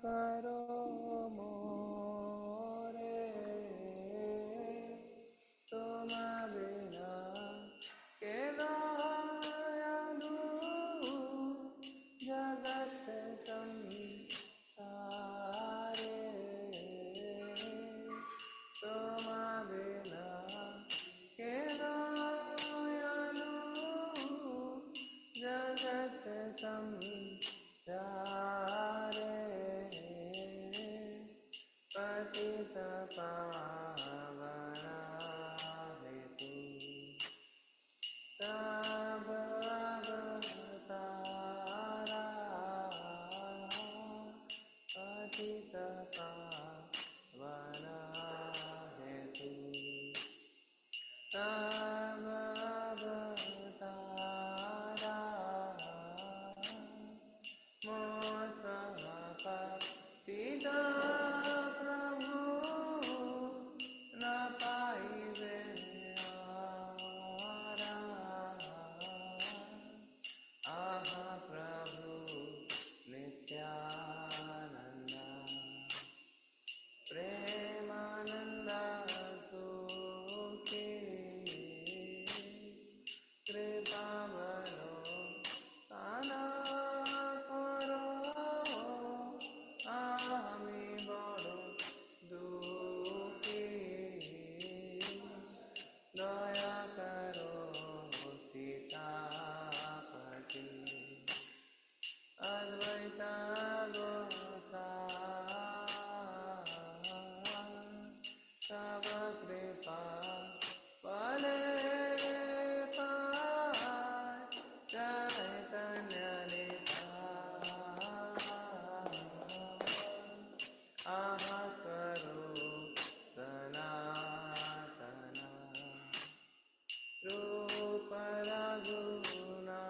करो मोरे, तुम बिना के दयालु जगत संसारे, तुम बिना के दयालु जगत संसारे, पतित पावना हेतु सब अवतारा, पतित पावना हेतु सब अवतारा, मोसपतित प्रभु न पाइबे आरा, आहा प्रभु नित्यानंद, प्रेमानंद सुखी, कृपा बलो ताना करो, आमी बड़ो दुखी, दया करो सीतापति, अद्वैत गोसाई, सब कृपा पले पाय, चैतन्य निताय, आहा करो सनातन, रूप रघुनाथा,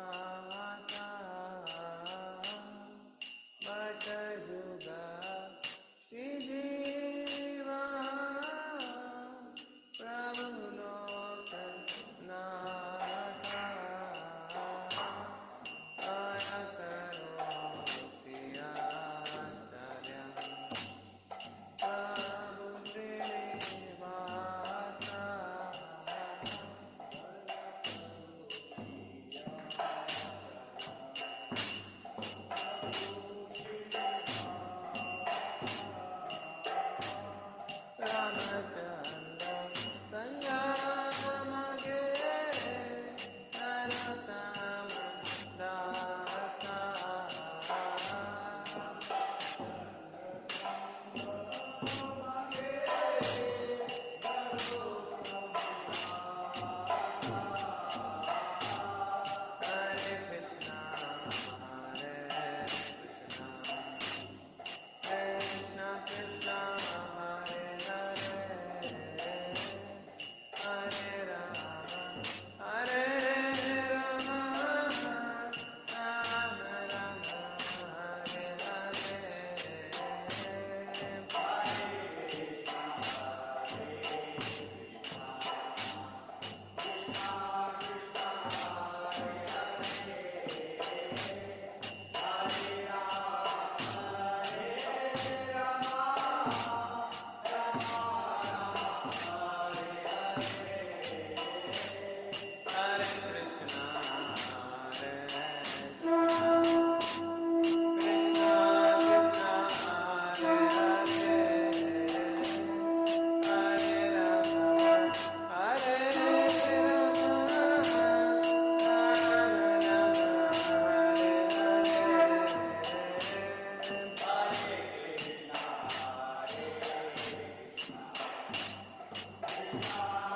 बट जुग श्रीजीवा, प्रभु लोकनाथा, दया करो सियाचर्य, प्रभु श्रीनिवासा, रामचंद्र संयम गे, नरोत्तम दासा, हरे कृष्णा हरे कृष्णा, कृष्णा कृष्णा हरे हरे, हरे राम हरे राम, राम राम हरे हरे, हरे कृष्णा हरे कृष्णा, कृष्णा कृष्णा हरे हरे, हरे राम हरे राम, राम राम हरे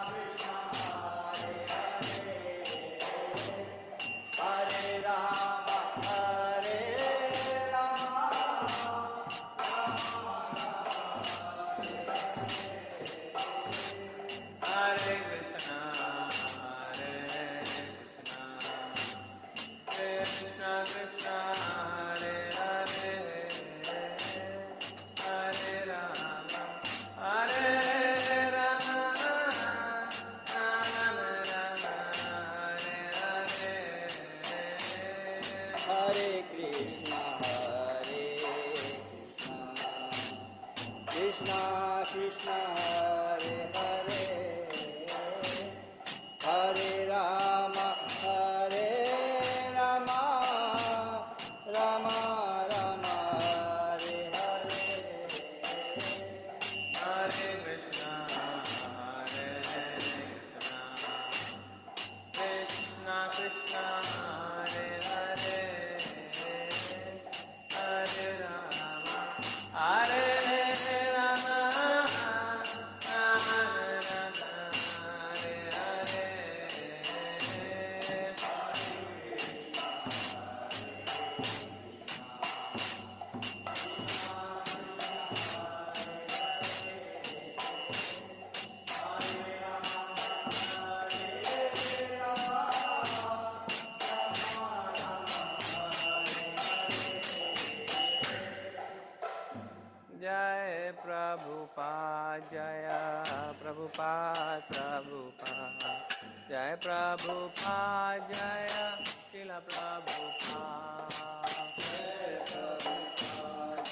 हरे, प्रभुपाद प्रभुपाद जय प्रभुपाद जय शिल प्रभुपाद जय प्रभुपाद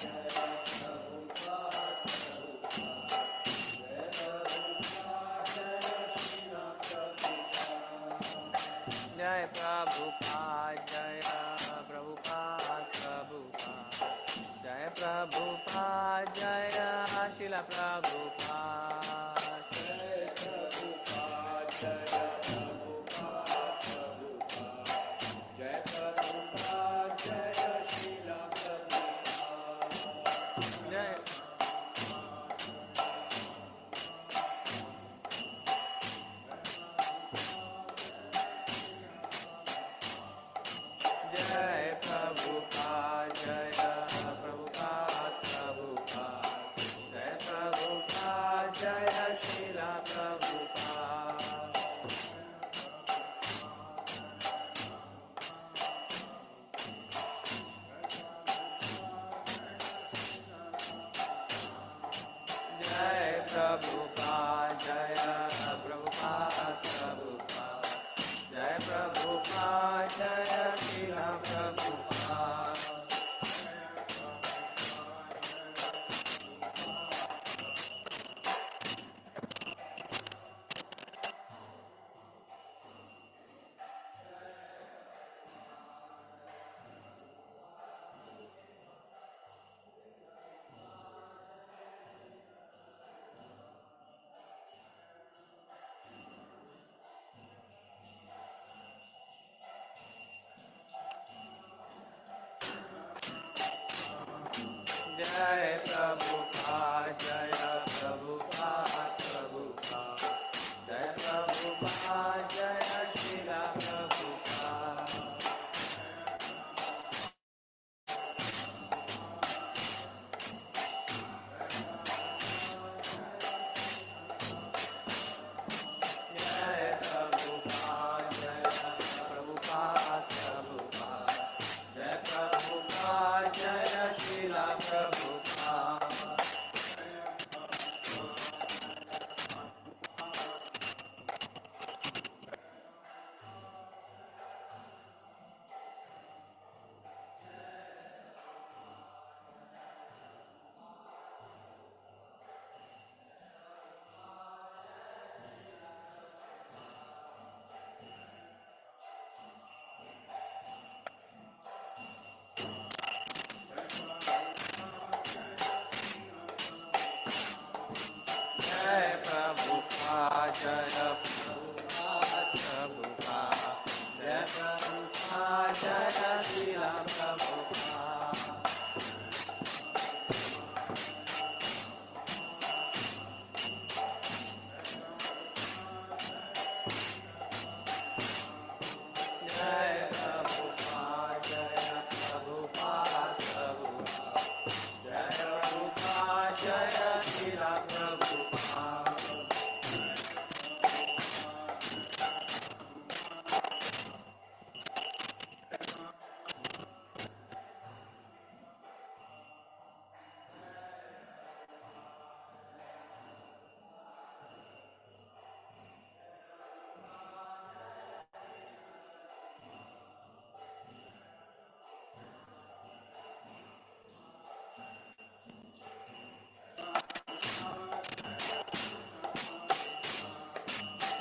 जय प्रभुपाद जय प्रभुपाद प्रभुपाद जय प्रभुपाद जय शिल प्रभुपाद जय प्रभुपाद जय प्रभुपाद प्रभुपाद जय प्रभुपाद जय शिल प्रभुपाद जय जय प्रभुपाद जय प्रभुपाद प्रभुपाद जय प्रभुपाद जय शिल प्रभुपाद जय प्रभुपाद जय प्रभुपाद प्रभुपाद जय प्रभुपाद जय शिल प्रभुपाद जय प्रभुपाद जय प्रभुपाद प्रभुपाद जय प्रभुपाद जय शिल प्रभुपाद जय प्रभुपाद जय प्रभुपाद प्रभुपाद जय प्रभुपाद जय शिल प्रभुपाद जय प्रभुपाद जय प्रभुपाद प्रभुपाद जय प्रभुपाद जय शिल प्रभुपाद जय प्रभुपाद जय प्रभुपाद प्रभुपाद जय प्रभुपाद जय शिल प्रभुपाद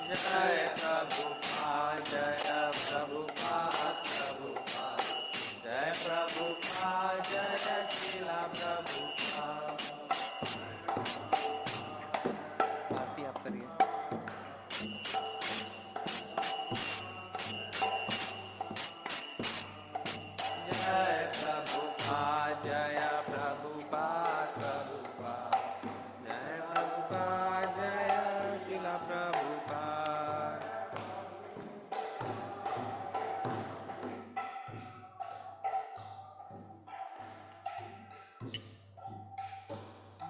जय प्रभुपाद जय प्रभुपाद प्रभुपाद जय प्रभुपाद जय शिल प्रभुपाद आरती आप करिए जय प्रभुपाद जय प्रभुपाद प्रभुपाद जय प्रभुपाद जय शिल प्रभुपाद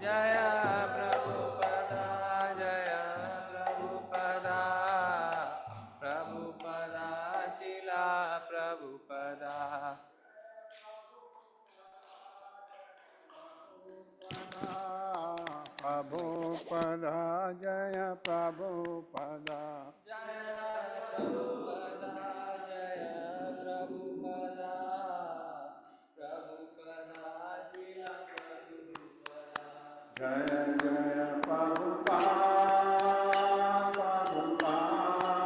जय प्रभुपदा जय प्रभुपदा प्रभुपदा शिल Prabhupada Prabhupada Prabhupada, Jaya Prabhupada. Jaya Jaya Prabhupada, Prabhupada,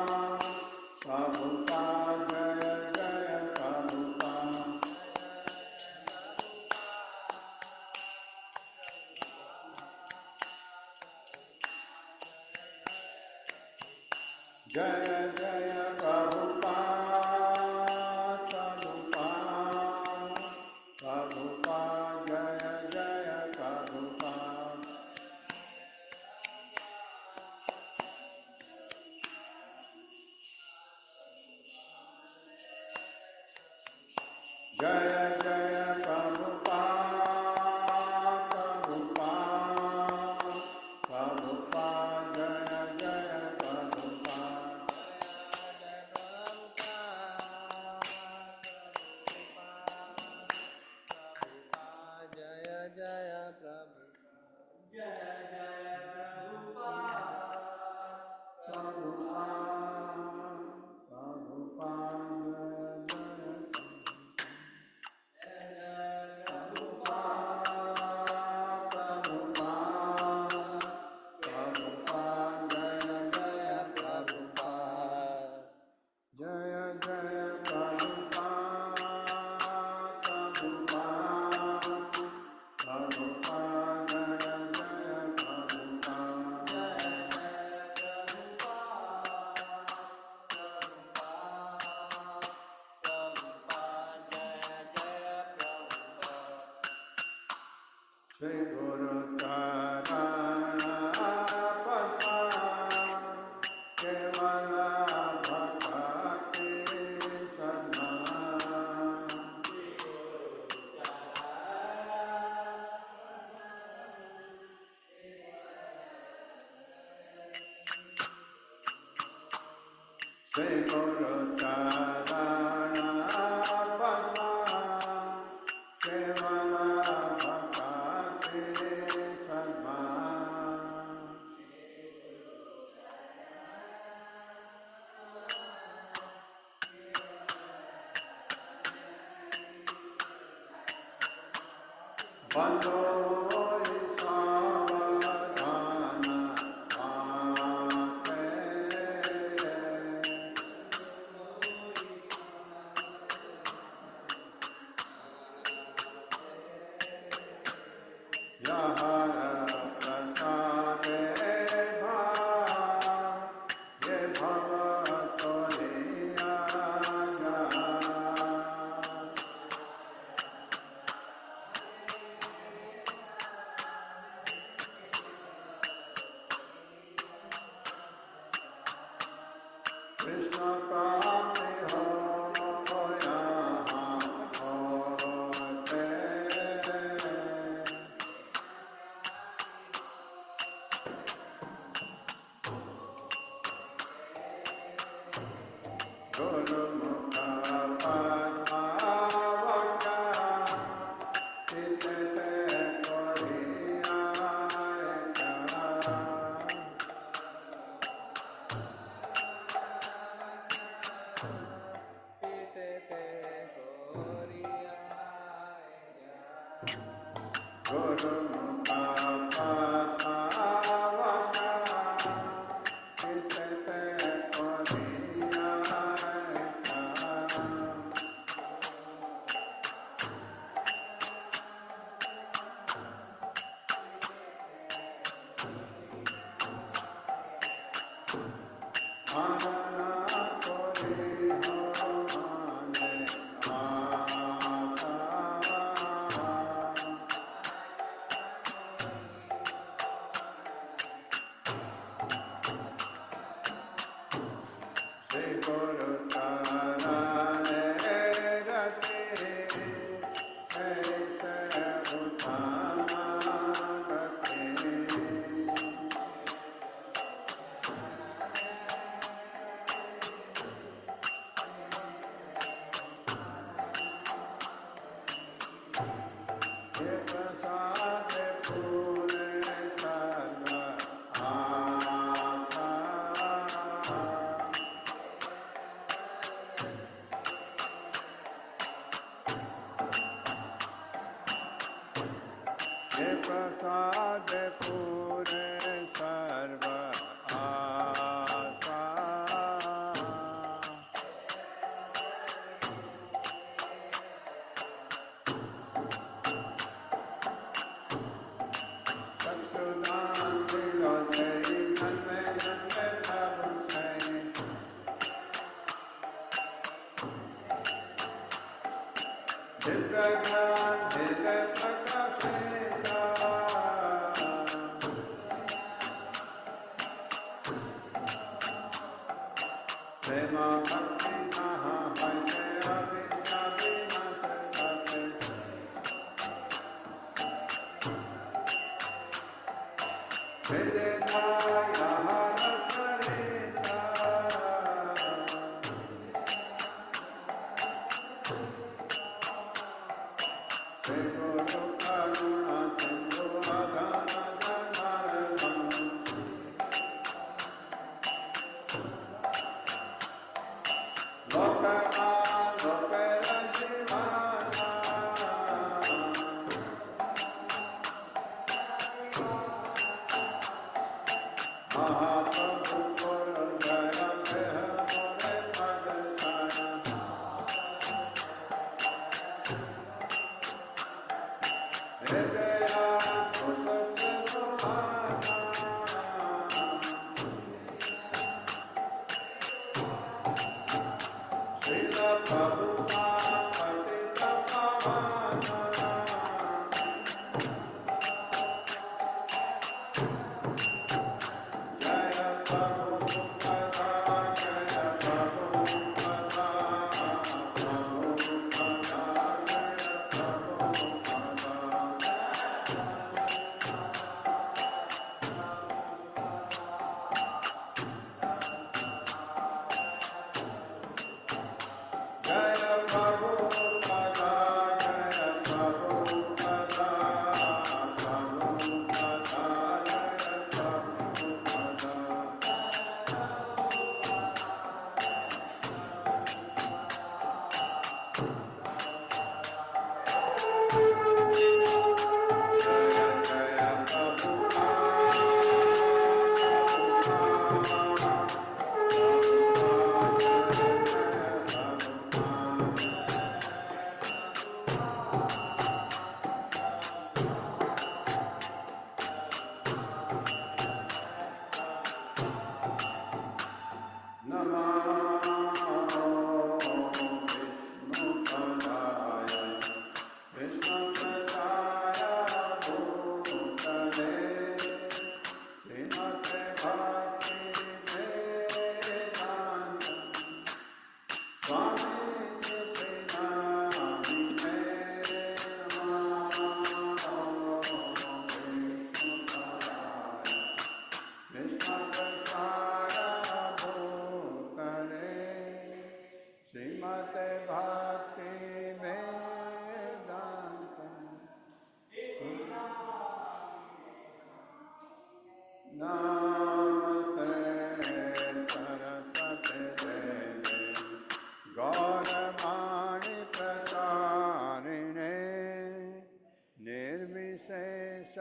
Prabhupada, Jaya Jaya Prabhupada. Jaya Jaya Prabhupada, Prabhupada, Prabhupada, Jaya Jaya Prabhupada. Jaya Jaya Prabhupada, Prabhupada, Prabhupada, Jaya Jaya Prabhupada. Jaya Jaya Prabhupada. Jaya Jaya Prabhupada. Prabhupada, Prabhupada, Jaya Jaya Prabhupada, Prabhupada, Prabhupada, Jaya Prabhupada. Shri Guru Charana Padma, Kevala Bhakti Sarna. Shri Guru Charana Padma, Kevala Bhakti Sarna. Bando Savadana Mate, Yahara Prasade Bha, Ye Bhavatoriya Ya. Krishna Prati Ho Yaha Hote. Guru Mukha Padma Vaka, Chitete Koriya Eka. Guru Mukha Padma Vaka, Chitete Koriya Eka. Anana Kori Hare Mata. Shri Guru Charane Rati, Aise Uttama Gati. प्रसाद पूरे सर्व आशा चक्षुदान दिलो तेरी मन में प्रभु है दिव्य ज्ञान दिव्य प्रकाशिता प्रेम भक्ति महा भय अविद्या विनाशकाते विजयाय हरसरिता गुरु करुणा सिंधु महाप्रभु गुरु दया देह मोरे पद श्रीमते भक्ति वेदांत नमस्ते सरस्वती देवे गौरवाणी प्रचारिणे निर्विशेष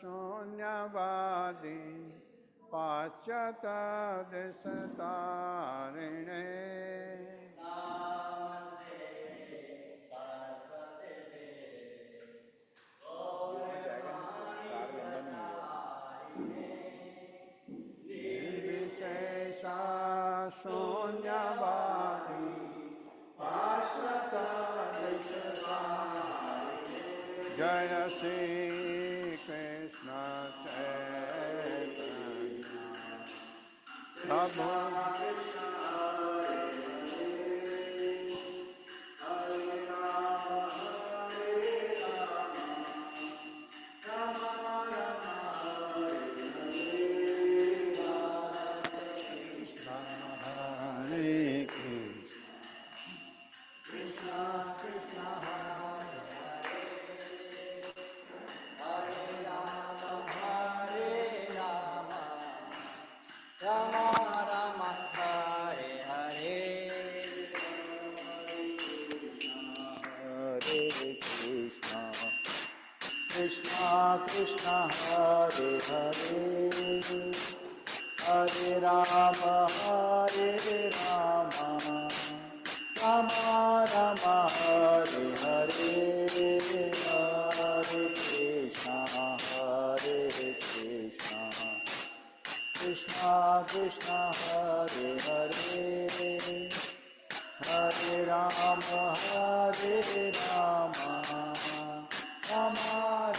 शून्यवादी पाश्चात्य दिशतारिणे निर्विशेषा शून्यवादी पाश्चात्य दिशतारिणे जय श्री कृष्ण प्रभु Krishna Hare Hare Hare Rama Rama Rama Hare Hare Hare Krishna Krishna Krishna Hare Hare Hare Rama Rama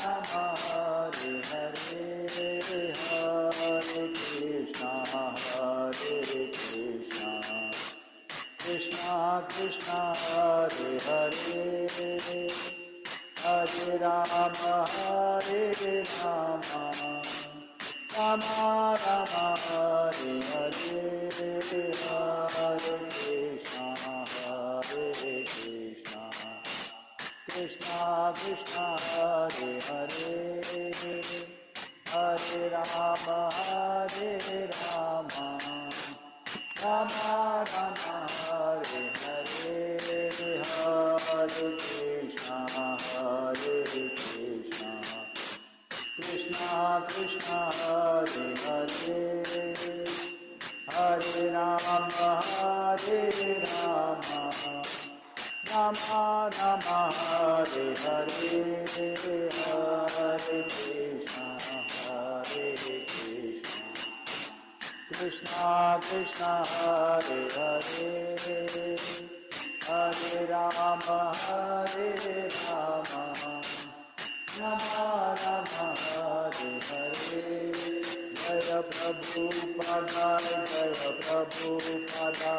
Rama Hare Hare Hare Krishna Krishna Krishna Hare Hare Hare Rama Rama Rama Rama Hare Hare Hare Krishna Krishna Krishna Hare Hare Hare Rama Rama Rama Rama Hare Hare Hare Krishna Krishna Krishna Hare Hare Hare Rama Rama Rama Rama Hare Hare Hare Krishna Krishna Krishna Hare Hare Hare Rama Rama Rama Rama Hare Hare Jaya Prabhupada Srila Prabhupada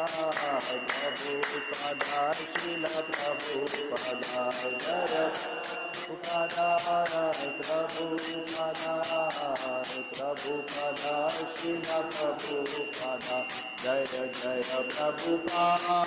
Jaya Prabhupada Srila Prabhupada Jaya Jaya Prabhupada